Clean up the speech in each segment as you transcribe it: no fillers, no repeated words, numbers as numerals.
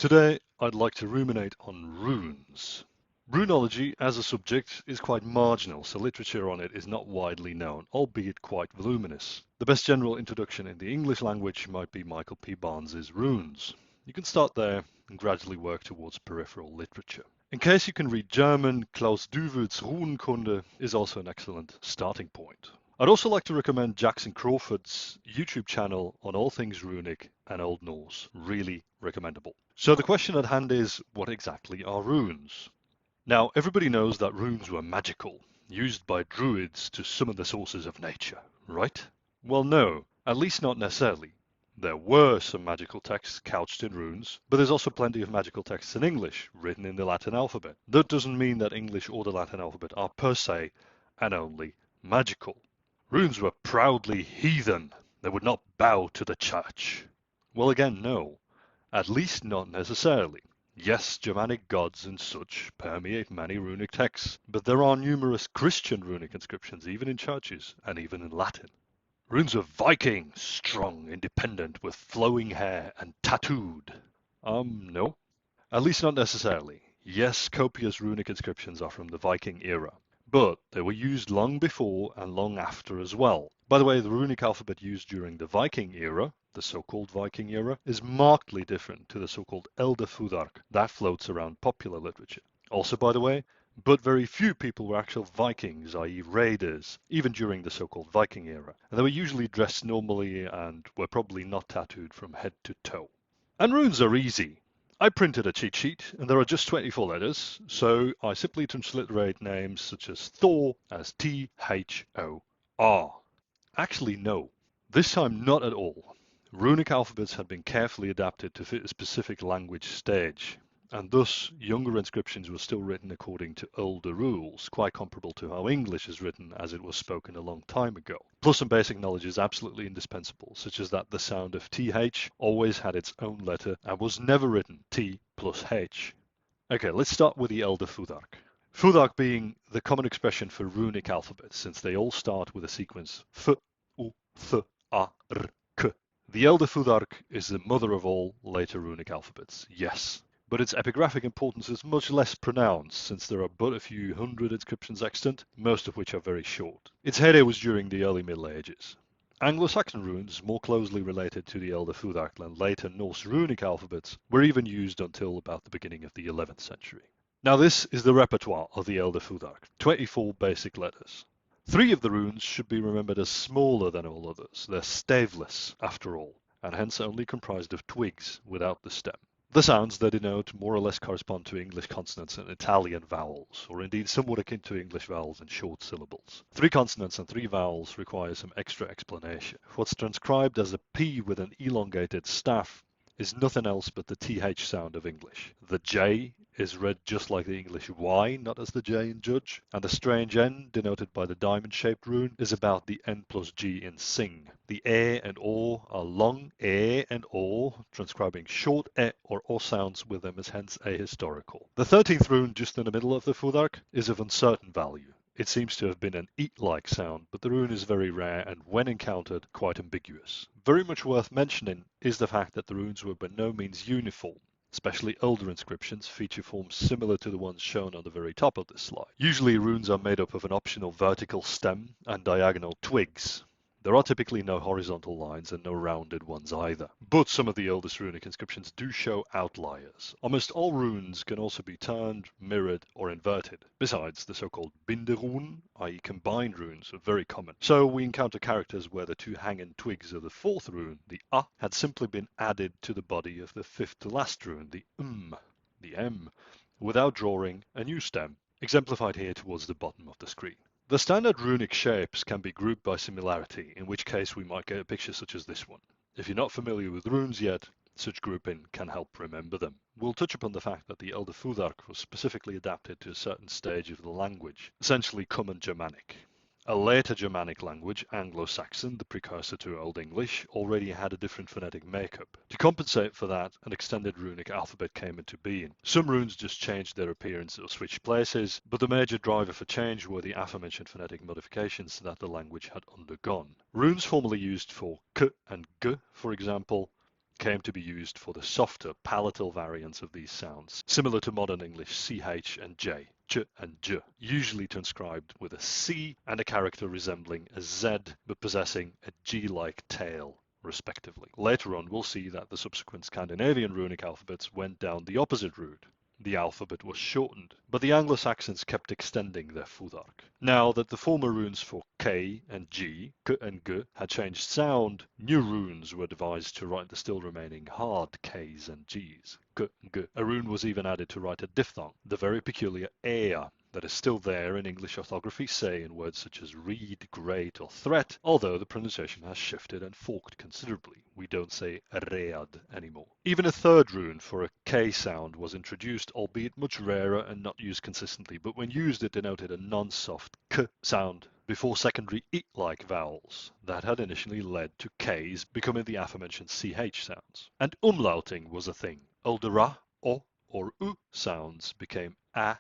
Today, I'd like to ruminate on runes. Runology as a subject is quite marginal, so literature on it is not widely known, albeit quite voluminous. The best general introduction in the English language might be Michael P. Barnes's Runes. You can start there and gradually work towards peripheral literature. In case you can read German, Klaus Duwel's Runenkunde is also an excellent starting point. I'd also like to recommend Jackson Crawford's YouTube channel on all things Runic and Old Norse. Really recommendable. So the question at hand is, what exactly are runes? Now, everybody knows that runes were magical, used by druids to summon the sources of nature, right? Well, no, at least not necessarily. There were some magical texts couched in runes, but there's also plenty of magical texts in English, written in the Latin alphabet. That doesn't mean that English or the Latin alphabet are per se and only magical. Runes were proudly heathen. They would not bow to the church. Well, again, no. At least not necessarily. Yes, Germanic gods and such permeate many runic texts, but there are numerous Christian runic inscriptions even in churches and even in Latin. Runes were Viking, strong, independent, with flowing hair and tattooed. No. At least not necessarily. Yes, copious runic inscriptions are from the Viking era, but they were used long before and long after as well. By the way, the runic alphabet used during the Viking era, the so-called Viking era, is markedly different to the so-called Elder Futhark that floats around popular literature. Also, by the way, but very few people were actual Vikings, i.e. raiders, even during the so-called Viking era. And they were usually dressed normally and were probably not tattooed from head to toe. And runes are easy. I printed a cheat sheet and there are just 24 letters, so I simply transliterate names such as Thor as T-H-O-R. Actually, no. This time not at all. Runic alphabets had been carefully adapted to fit a specific language stage, and thus younger inscriptions were still written according to older rules, quite comparable to how English is written as it was spoken a long time ago. Plus some basic knowledge is absolutely indispensable, such as that the sound of TH always had its own letter and was never written T plus H. Okay, let's start with the Elder Futhark. Futhark being the common expression for runic alphabets, since they all start with a sequence F, U, Th, A, R, K. The Elder Futhark is the mother of all later runic alphabets, yes. But its epigraphic importance is much less pronounced, since there are but a few hundred inscriptions extant, most of which are very short. Its heyday was during the early Middle Ages. Anglo-Saxon runes, more closely related to the Elder Futhark than later Norse runic alphabets, were even used until about the beginning of the 11th century. Now this is the repertoire of the Elder Futhark, 24 basic letters. 3 of the runes should be remembered as smaller than all others. They're staveless, after all, and hence only comprised of twigs without the stem. The sounds they denote more or less correspond to English consonants and Italian vowels, or indeed somewhat akin to English vowels and short syllables. 3 consonants and 3 vowels require some extra explanation. What's transcribed as a P with an elongated staff is nothing else but the TH sound of English. The J is read just like the English Y, not as the J in judge, and the strange N, denoted by the diamond-shaped rune, is about the N plus G in sing. The E and O are long E and O, transcribing short E or O sounds with them as hence ahistorical. The 13th rune, just in the middle of the Futhark, is of uncertain value. It seems to have been an eat-like sound, but the rune is very rare and, when encountered, quite ambiguous. Very much worth mentioning is the fact that the runes were by no means uniform. Especially older inscriptions feature forms similar to the ones shown on the very top of this slide. Usually runes are made up of an optional vertical stem and diagonal twigs. There are typically no horizontal lines and no rounded ones either. But some of the oldest runic inscriptions do show outliers. Almost all runes can also be turned, mirrored, or inverted. Besides, the so-called binderune, i.e. combined runes, are very common. So we encounter characters where the 2 hanging twigs of the 4th rune, the A, had simply been added to the body of the 5th to last rune, the M, without drawing a new stem, exemplified here towards the bottom of the screen. The standard runic shapes can be grouped by similarity, in which case we might get a picture such as this one. If you're not familiar with runes yet, such grouping can help remember them. We'll touch upon the fact that the Elder Futhark was specifically adapted to a certain stage of the language, essentially Common Germanic. A later Germanic language, Anglo-Saxon, the precursor to Old English, already had a different phonetic makeup. To compensate for that, an extended runic alphabet came into being. Some runes just changed their appearance or switched places, but the major driver for change were the aforementioned phonetic modifications that the language had undergone. Runes formerly used for K and G, for example, came to be used for the softer palatal variants of these sounds, similar to modern English ch and j, ch and j, usually transcribed with a c and a character resembling a z but possessing a g-like tail, respectively. Later on, we'll see that the subsequent Scandinavian runic alphabets went down the opposite route. The alphabet was shortened, but the Anglo-Saxons kept extending their Futhark. Now that the former runes for K and G, K and G, had changed sound, new runes were devised to write the still remaining hard Ks and Gs. K, G. A rune was even added to write a diphthong, the very peculiar ea that is still there in English orthography, say in words such as read, great, or threat, although the pronunciation has shifted and forked considerably. We don't say read anymore. Even a third rune for a K sound was introduced, albeit much rarer and not used consistently, but when used it denoted a non-soft K sound before secondary I-like vowels that had initially led to Ks becoming the aforementioned CH sounds. And umlauting was a thing. Older ra, o, or u sounds became a,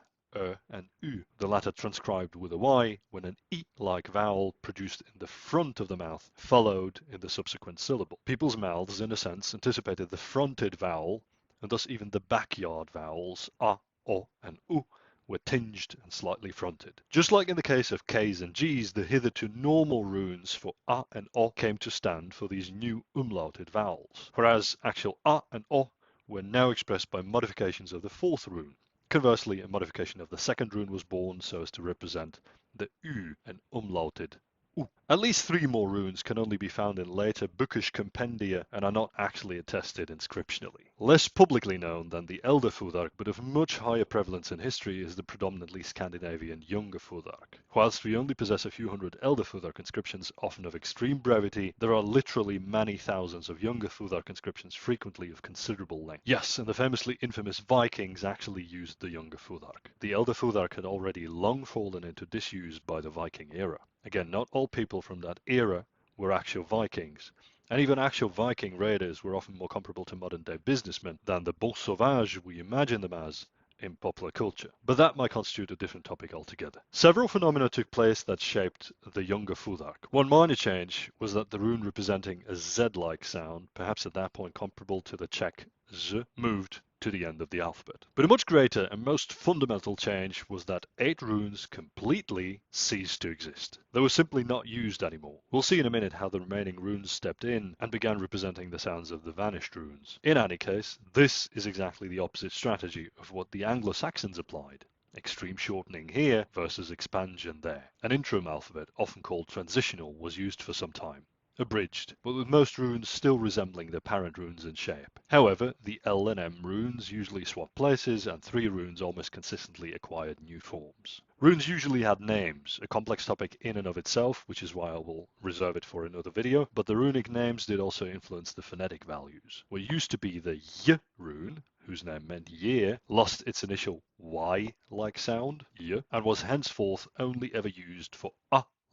and u, the latter transcribed with a y when an I-like vowel produced in the front of the mouth followed in the subsequent syllable. People's mouths, in a sense, anticipated the fronted vowel, and thus even the backyard vowels a, o, and u were tinged and slightly fronted. Just like in the case of Ks and Gs, the hitherto normal runes for a and o came to stand for these new umlauted vowels, whereas actual a and o were now expressed by modifications of the fourth rune. Conversely, a modification of the second rune was born so as to represent the U and umlauted U. At least 3 more runes can only be found in later bookish compendia and are not actually attested inscriptionally. Less publicly known than the elder Futhark, but of much higher prevalence in history, is the predominantly Scandinavian younger Futhark. Whilst we only possess a few hundred elder Futhark inscriptions, often of extreme brevity, there are literally many thousands of younger Futhark inscriptions, frequently of considerable length. Yes, and the famously infamous Vikings actually used the younger Futhark. The elder Futhark had already long fallen into disuse by the Viking era. Again, not all people from that era were actual Vikings, and even actual Viking raiders were often more comparable to modern-day businessmen than the bons sauvages we imagine them as in popular culture. But that might constitute a different topic altogether. Several phenomena took place that shaped the younger Futhark. One minor change was that the rune representing a Z-like sound, perhaps at that point comparable to the Czech Z, moved to the end of the alphabet. But a much greater and most fundamental change was that 8 runes completely ceased to exist. They were simply not used anymore. We'll see in a minute how the remaining runes stepped in and began representing the sounds of the vanished runes. In any case, this is exactly the opposite strategy of what the Anglo-Saxons applied. Extreme shortening here versus expansion there. An interim alphabet, often called transitional, was used for some time. Abridged, but with most runes still resembling their parent runes in shape. However, the L and M runes usually swap places, and 3 runes almost consistently acquired new forms. Runes usually had names, a complex topic in and of itself, which is why I will reserve it for another video, but the runic names did also influence the phonetic values. What used to be the Y rune, whose name meant year, lost its initial Y-like sound, y, and was henceforth only ever used for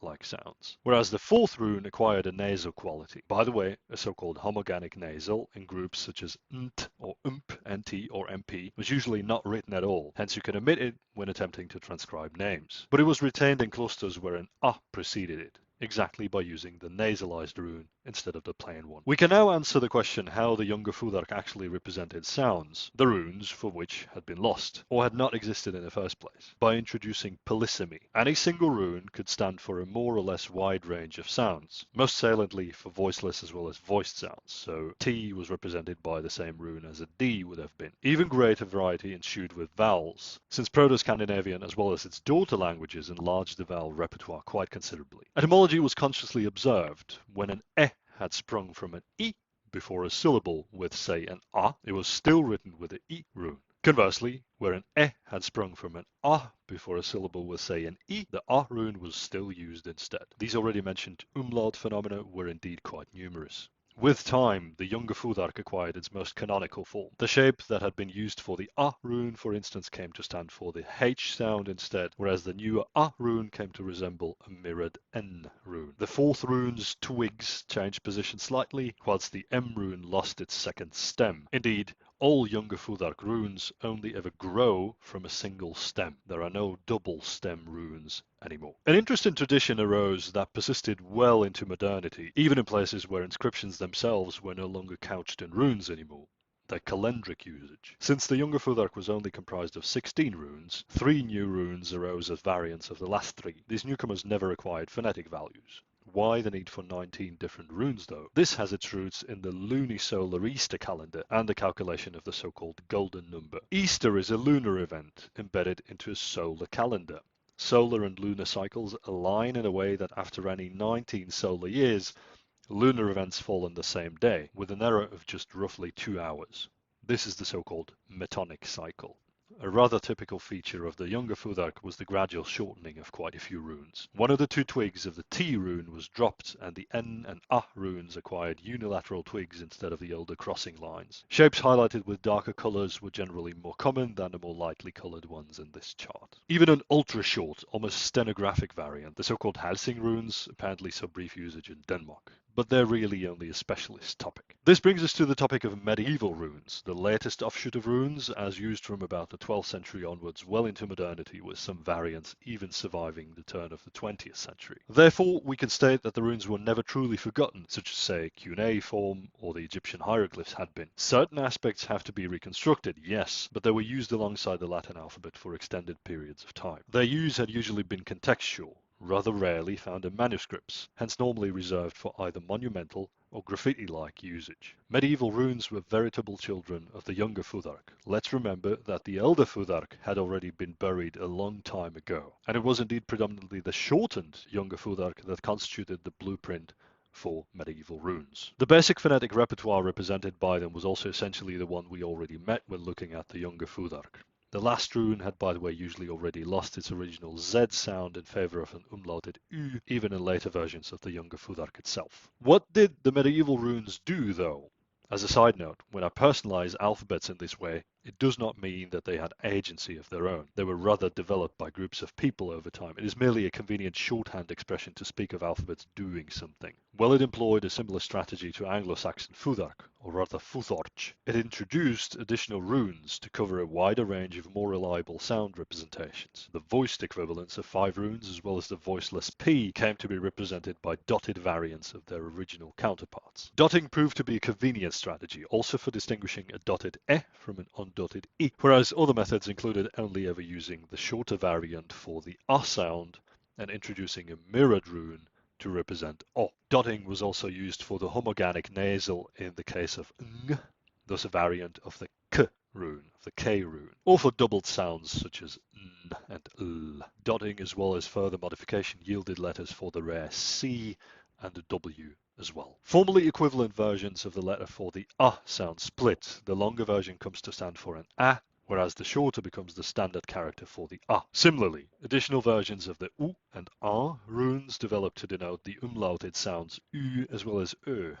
like sounds, whereas the 4th rune acquired a nasal quality. By the way, a so-called homogenic nasal in groups such as nt or nt or mp was usually not written at all, hence you can omit it when attempting to transcribe names. But it was retained in clusters where an preceded it, exactly by using the nasalized rune instead of the plain one. We can now answer the question how the younger Futhark actually represented sounds, the runes for which had been lost, or had not existed in the first place, by introducing polysemy. Any single rune could stand for a more or less wide range of sounds, most saliently for voiceless as well as voiced sounds, so T was represented by the same rune as a D would have been. Even greater variety ensued with vowels, since Proto-Scandinavian as well as its daughter languages enlarged the vowel repertoire quite considerably. Etymology was consciously observed. When an had sprung from an I before a syllable with, say, an A, it was still written with the I rune. Conversely, where an had sprung from an A before a syllable with, say, an I, the A rune was still used instead. These already mentioned umlaut phenomena were indeed quite numerous. With time, the younger Futhark acquired its most canonical form. The shape that had been used for the A rune, for instance, came to stand for the H sound instead, whereas the newer A rune came to resemble a mirrored N rune. The 4th rune's twigs changed position slightly, whilst the M rune lost its second stem. Indeed, all younger Futhark runes only ever grow from a single stem. There are no double stem runes anymore. An interesting tradition arose that persisted well into modernity, even in places where inscriptions themselves were no longer couched in runes anymore. Their calendric usage. Since the younger Futhark was only comprised of 16 runes, 3 new runes arose as variants of the last 3. These newcomers never acquired phonetic values. Why the need for 19 different runes though? This has its roots in the lunisolar Easter calendar and the calculation of the so-called golden number. Easter is a lunar event embedded into a solar calendar. Solar and lunar cycles align in a way that after any 19 solar years, lunar events fall on the same day, with an error of just roughly 2 hours. This is the so-called metonic cycle. A rather typical feature of the younger Futhark was the gradual shortening of quite a few runes. One of the 2 twigs of the T rune was dropped, and the N and A runes acquired unilateral twigs instead of the older crossing lines. Shapes highlighted with darker colours were generally more common than the more lightly coloured ones in this chart. Even an ultra-short, almost stenographic variant, the so-called Halsing runes, apparently saw brief usage in Denmark. But they're really only a specialist topic. This brings us to the topic of medieval runes, the latest offshoot of runes as used from about the 12th century onwards well into modernity, with some variants even surviving the turn of the 20th century. Therefore, we can state that the runes were never truly forgotten, such as say cuneiform or the Egyptian hieroglyphs had been. Certain aspects have to be reconstructed, yes, but they were used alongside the Latin alphabet for extended periods of time. Their use had usually been contextual, rather rarely found in manuscripts, hence normally reserved for either monumental or graffiti-like usage. Medieval runes were veritable children of the younger Futhark. Let's remember that the elder Futhark had already been buried a long time ago, and it was indeed predominantly the shortened younger Futhark that constituted the blueprint for medieval runes. The basic phonetic repertoire represented by them was also essentially the one we already met when looking at the younger Futhark. The last rune had, by the way, usually already lost its original Z sound in favour of an umlauted U, even in later versions of the younger Futhark itself. What did the medieval runes do, though? As a side note, when I personalize alphabets in this way, it does not mean that they had agency of their own. They were rather developed by groups of people over time. It is merely a convenient shorthand expression to speak of alphabets doing something. Well, it employed a similar strategy to Anglo-Saxon Futhark, or rather Futhark. It introduced additional runes to cover a wider range of more reliable sound representations. The voiced equivalents of 5 runes, as well as the voiceless P, came to be represented by dotted variants of their original counterparts. Dotting proved to be a convenient strategy, also for distinguishing a dotted E from an undotted I, whereas other methods included only ever using the shorter variant for the A sound and introducing a mirrored rune to represent O. Dotting was also used for the homogenic nasal in the case of ng, thus a variant of the K rune, of the K rune, or for doubled sounds such as n and l. Dotting, as well as further modification, yielded letters for the rare C and the W as well. Formally equivalent versions of the letter for the A sound split. The longer version comes to stand for an A, whereas the shorter becomes the standard character for the A. Similarly, additional versions of the U and A runes developed to denote the umlauted sounds U as well as Ö.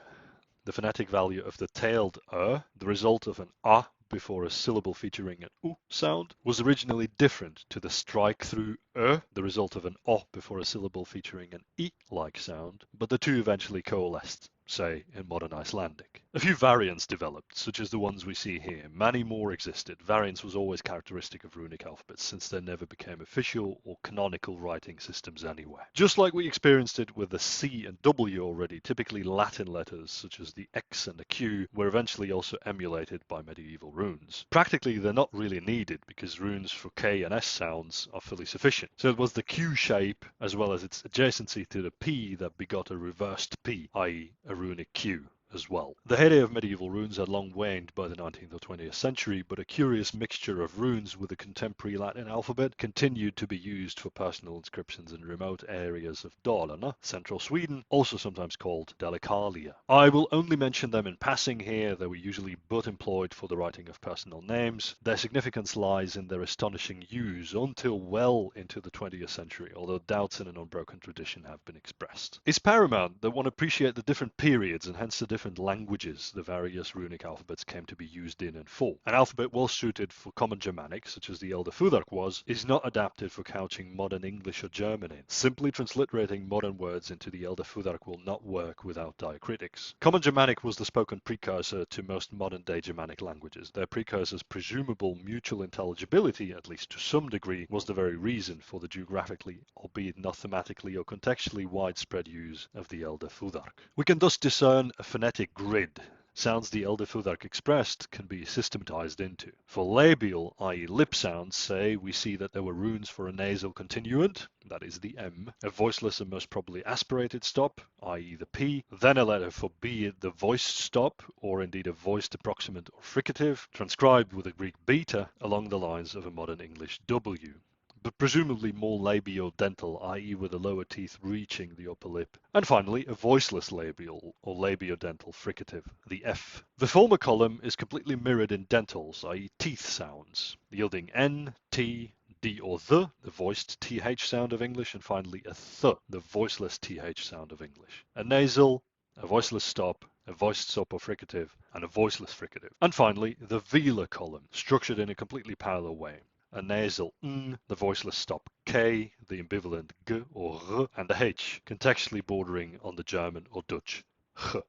The phonetic value of the tailed the result of an A before a syllable featuring an U sound, was originally different to the strike-through the result of an O before a syllable featuring an I-like sound, but the two eventually coalesced, say, in modern Icelandic. A few variants developed, such as the ones we see here. Many more existed. Variance was always characteristic of runic alphabets, since they never became official or canonical writing systems anywhere. Just like we experienced it with the C and W already, typically Latin letters, such as the X and the Q, were eventually also emulated by medieval runes. Practically, they're not really needed, because runes for K and S sounds are fully sufficient. So it was the Q shape, as well as its adjacency to the P, that begot a reversed P, i.e. a runic Q as well. The heyday of medieval runes had long waned by the 19th or 20th century, but a curious mixture of runes with the contemporary Latin alphabet continued to be used for personal inscriptions in remote areas of Dalarna, central Sweden, also sometimes called Dalecarlia. I will only mention them in passing here. They were usually but employed for the writing of personal names. Their significance lies in their astonishing use until well into the 20th century, although doubts in an unbroken tradition have been expressed. It's paramount that one appreciate the different periods and hence the different different languages the various runic alphabets came to be used in and for. An alphabet well suited for Common Germanic, such as the Elder Futhark was, is not adapted for couching modern English or German in. Simply transliterating modern words into the Elder Futhark will not work without diacritics. Common Germanic was the spoken precursor to most modern-day Germanic languages. Their precursor's presumable mutual intelligibility, at least to some degree, was the very reason for the geographically, albeit not thematically or contextually widespread use of the Elder Futhark. We can thus discern a phonetic grid. Sounds the Elder Futhark expressed can be systematized into. For labial, i.e. lip sounds, say, we see that there were runes for a nasal continuant, that is the M, a voiceless and most probably aspirated stop, i.e. the P, then a letter for B, the voiced stop, or indeed a voiced approximant or fricative, transcribed with a Greek beta along the lines of a modern English W, but presumably more labiodental, i.e. with the lower teeth reaching the upper lip. And finally, a voiceless labial or labiodental fricative, the F. The former column is completely mirrored in dentals, i.e. teeth sounds, yielding N, T, D or the voiced TH sound of English, and finally a th, the voiceless TH sound of English. A nasal, a voiceless stop, a voiced stop or fricative, and a voiceless fricative. And finally, the velar column, structured in a completely parallel way. A nasal n, the voiceless stop k, the ambivalent g or r, and the h, contextually bordering on the German or Dutch ch.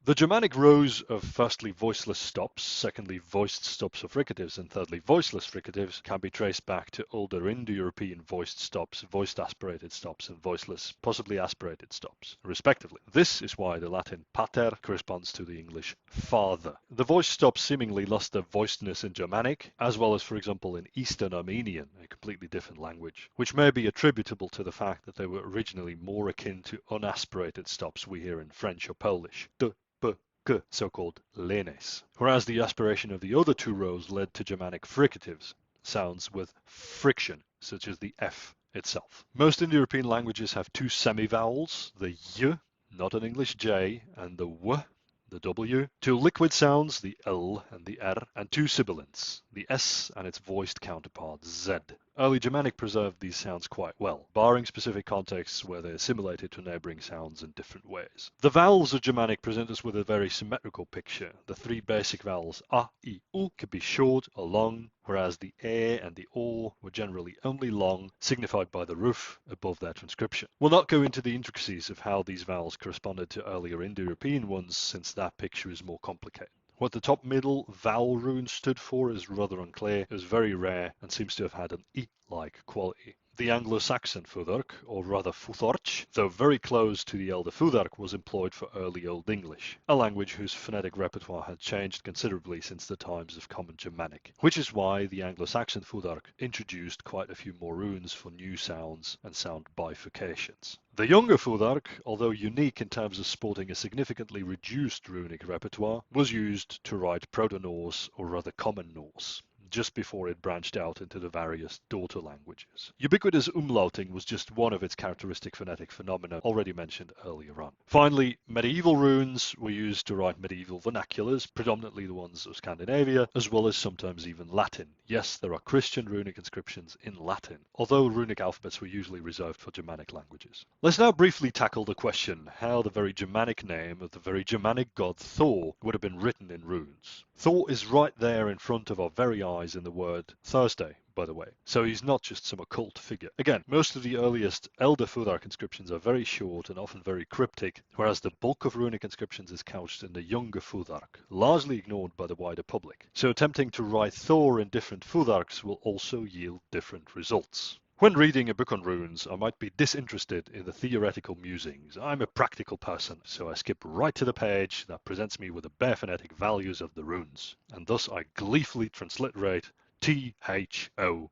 The Germanic rows of firstly voiceless stops, secondly voiced stops or fricatives, and thirdly voiceless fricatives can be traced back to older Indo-European voiced stops, voiced aspirated stops, and voiceless, possibly aspirated stops, respectively. This is why the Latin pater corresponds to the English father. The voiced stops seemingly lost their voicedness in Germanic, as well as, for example, in Eastern Armenian, a completely different language, which may be attributable to the fact that they were originally more akin to unaspirated stops we hear in French or Polish. D, b, g, so-called lenes, whereas the aspiration of the other two rows led to Germanic fricatives, sounds with friction, such as the F itself. Most Indo-European languages have two semivowels, the y, not an English J, and the w, the W, two liquid sounds, the L and the R, and two sibilants, the S and its voiced counterpart Z. Early Germanic preserved these sounds quite well, barring specific contexts where they assimilated to neighboring sounds in different ways. The vowels of Germanic present us with a very symmetrical picture. The three basic vowels A, I, U could be short or long, whereas the E and the O were generally only long, signified by the roof above their transcription. We'll not go into the intricacies of how these vowels corresponded to earlier Indo-European ones, since that picture is more complicated. What the top middle vowel rune stood for is rather unclear. It was very rare and seems to have had an I-like quality. The Anglo-Saxon Futhark, or rather Futhark, though very close to the Elder Futhark, was employed for early Old English, a language whose phonetic repertoire had changed considerably since the times of Common Germanic, which is why the Anglo-Saxon Futhark introduced quite a few more runes for new sounds and sound bifurcations. The younger Futhark, although unique in terms of sporting a significantly reduced runic repertoire, was used to write Proto-Norse, or rather Common Norse, just before it branched out into the various daughter languages. Ubiquitous umlauting was just one of its characteristic phonetic phenomena already mentioned earlier on. Finally, medieval runes were used to write medieval vernaculars, predominantly the ones of Scandinavia, as well as sometimes even Latin. Yes, there are Christian runic inscriptions in Latin, although runic alphabets were usually reserved for Germanic languages. Let's now briefly tackle the question how the very Germanic name of the very Germanic god Thor would have been written in runes. Thor is right there in front of our very eyes in the word Thursday, by the way, so he's not just some occult figure. Again, most of the earliest Elder Futhark inscriptions are very short and often very cryptic, whereas the bulk of runic inscriptions is couched in the younger Futhark, largely ignored by the wider public. So attempting to write Thor in different Futharks will also yield different results. When reading a book on runes, I might be disinterested in the theoretical musings. I'm a practical person, so I skip right to the page that presents me with the bare phonetic values of the runes, and thus I gleefully transliterate T-H-O-R,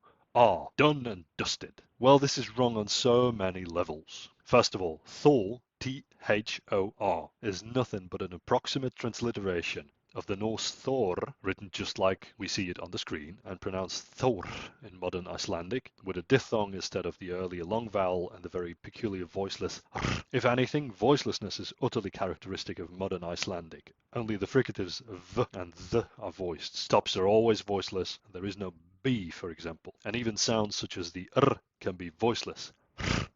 done and dusted. Well, this is wrong on so many levels. First of all, Thor, T-H-O-R, is nothing but an approximate transliteration of the Norse Thor, written just like we see it on the screen, and pronounced Thor in modern Icelandic, with a diphthong instead of the earlier long vowel and the very peculiar voiceless r. If anything, voicelessness is utterly characteristic of modern Icelandic. Only the fricatives v and th are voiced. Stops are always voiceless, and there is no b, for example. And even sounds such as the r can be voiceless.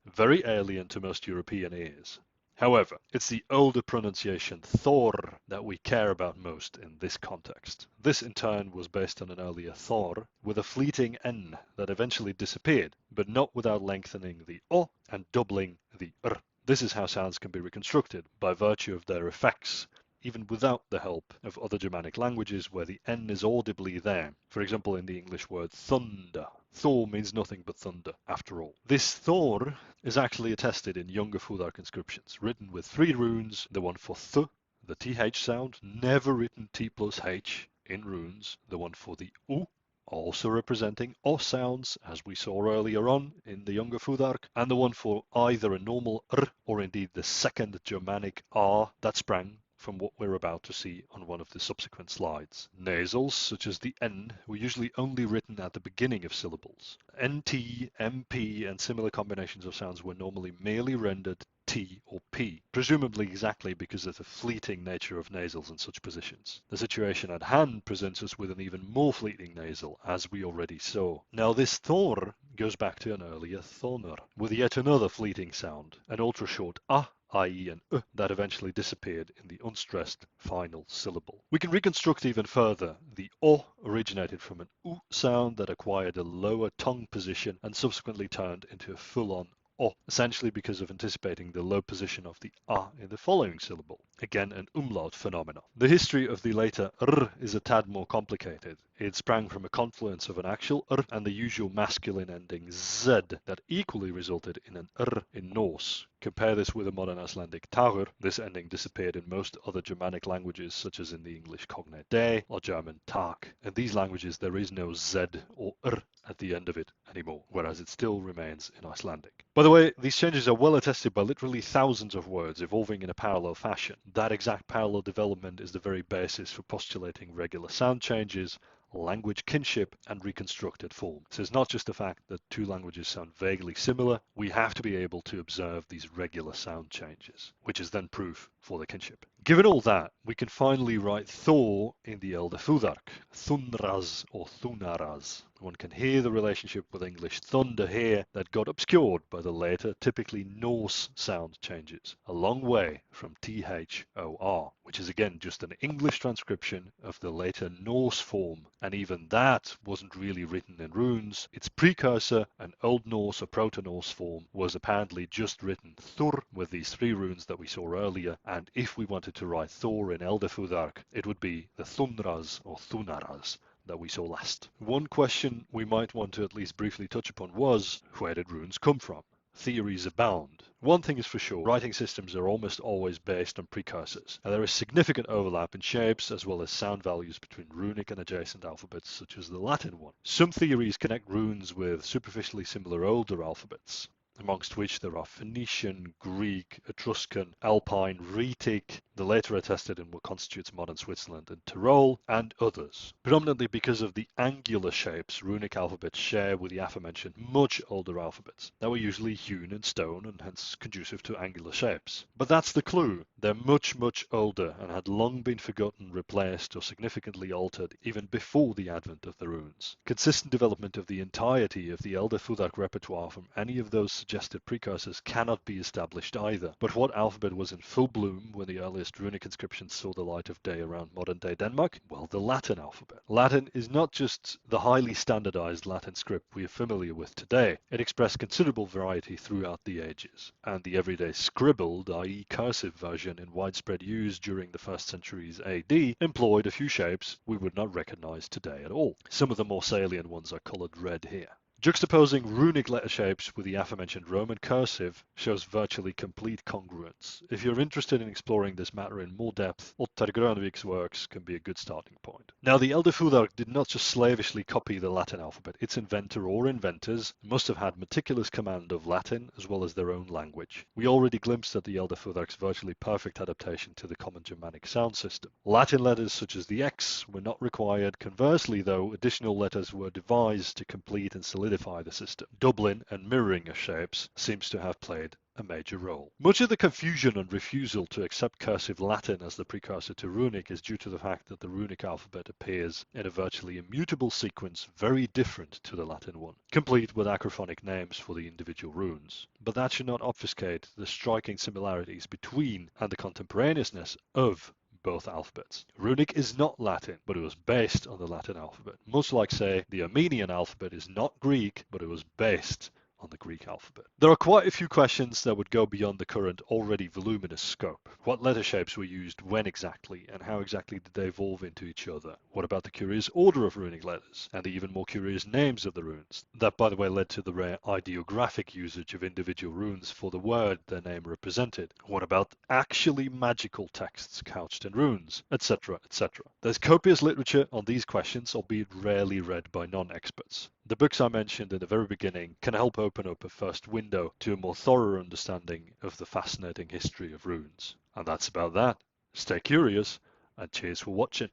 Very alien to most European ears. However, it's the older pronunciation Thor that we care about most in this context. This in turn was based on an earlier Thor with a fleeting N that eventually disappeared, but not without lengthening the O and doubling the R. This is how sounds can be reconstructed by virtue of their effects, even without the help of other Germanic languages where the N is audibly there. For example, in the English word thunder. Thor means nothing but thunder, after all. This Thor is actually attested in younger Futhark inscriptions, written with 3 runes, the one for th, the th sound, never written t plus h in runes, the one for the u, also representing O sounds, as we saw earlier on in the younger Futhark, and the one for either a normal r or indeed the second Germanic r that sprang from what we're about to see on one of the subsequent slides. Nasals, such as the N, were usually only written at the beginning of syllables. NT, MP, and similar combinations of sounds were normally merely rendered T or P, presumably exactly because of the fleeting nature of nasals in such positions. The situation at hand presents us with an even more fleeting nasal, as we already saw. Now this Thor goes back to an earlier Thonr, with yet another fleeting sound, an ultra-short A, i.e. an that eventually disappeared in the unstressed final syllable. We can reconstruct even further. The O originated from an U sound that acquired a lower tongue position and subsequently turned into a full-on O, essentially because of anticipating the low position of the A in the following syllable. Again, an umlaut phenomenon. The history of the later R is a tad more complicated. It sprang from a confluence of an actual R and the usual masculine ending Z that equally resulted in an R in Norse. Compare this with a modern Icelandic tagur. This ending disappeared in most other Germanic languages, such as in the English cognate de or German tag. In these languages, there is no Z or R at the end of it anymore, whereas it still remains in Icelandic. By the way, these changes are well attested by literally thousands of words evolving in a parallel fashion. That exact parallel development is the very basis for postulating regular sound changes, language kinship, and reconstructed form. So it's not just the fact that 2 languages sound vaguely similar, we have to be able to observe these regular sound changes, which is then proof for the kinship. Given all that, we can finally write Thor in the Elder Futhark, Thunras or Thunaras. One can hear the relationship with English thunder here that got obscured by the later, typically Norse sound changes, a long way from THOR, which is again just an English transcription of the later Norse form, and even that wasn't really written in runes. Its precursor, an Old Norse or Proto-Norse form, was apparently just written Thur with these 3 runes that we saw earlier, and if we wanted to write Thor in Elder Futhark, it would be the Thunras or Thunaras that we saw last. One question we might want to at least briefly touch upon was, where did runes come from? Theories abound. One thing is for sure, writing systems are almost always based on precursors, and there is significant overlap in shapes as well as sound values between runic and adjacent alphabets such as the Latin one. Some theories connect runes with superficially similar older alphabets, amongst which there are Phoenician, Greek, Etruscan, Alpine, Rhetic, the later attested in what constitutes modern Switzerland and Tyrol, and others. Predominantly because of the angular shapes runic alphabets share with the aforementioned much older alphabets that were usually hewn in stone and hence conducive to angular shapes. But that's the clue. They're much, much older and had long been forgotten, replaced, or significantly altered even before the advent of the runes. Consistent development of the entirety of the Elder Futhark repertoire from any of those suggested precursors cannot be established either. But what alphabet was in full bloom when the earliest runic inscriptions saw the light of day around modern-day Denmark? Well, the Latin alphabet. Latin is not just the highly standardized Latin script we are familiar with today. It expressed considerable variety throughout the ages, and the everyday scribbled, i.e. cursive version in widespread use during the 1st centuries AD employed a few shapes we would not recognize today at all. Some of the more salient ones are colored red here. Juxtaposing runic letter shapes with the aforementioned Roman cursive shows virtually complete congruence. If you're interested in exploring this matter in more depth, Ottar Grönvik's works can be a good starting point. Now, the Elder Futhark did not just slavishly copy the Latin alphabet. Its inventor or inventors must have had meticulous command of Latin as well as their own language. We already glimpsed at the Elder Futhark's virtually perfect adaptation to the common Germanic sound system. Latin letters such as the X were not required. Conversely, though, additional letters were devised to complete and solidify the system. Doubling and mirroring of shapes seems to have played a major role. Much of the confusion and refusal to accept cursive Latin as the precursor to Runic is due to the fact that the Runic alphabet appears in a virtually immutable sequence very different to the Latin one, complete with acrophonic names for the individual runes. But that should not obfuscate the striking similarities between and the contemporaneousness of both alphabets. Runic is not Latin, but it was based on the Latin alphabet. Much like, say, the Armenian alphabet is not Greek, but it was based on the Greek alphabet. There are quite a few questions that would go beyond the current already voluminous scope. What letter shapes were used when exactly, and how exactly did they evolve into each other? What about the curious order of runic letters, and the even more curious names of the runes? That, by the way, led to the rare ideographic usage of individual runes for the word their name represented. What about actually magical texts couched in runes, etc., etc.? There's copious literature on these questions, albeit rarely read by non-experts. The books I mentioned in the very beginning can help open up a first window to a more thorough understanding of the fascinating history of runes. And that's about that. Stay curious, and cheers for watching.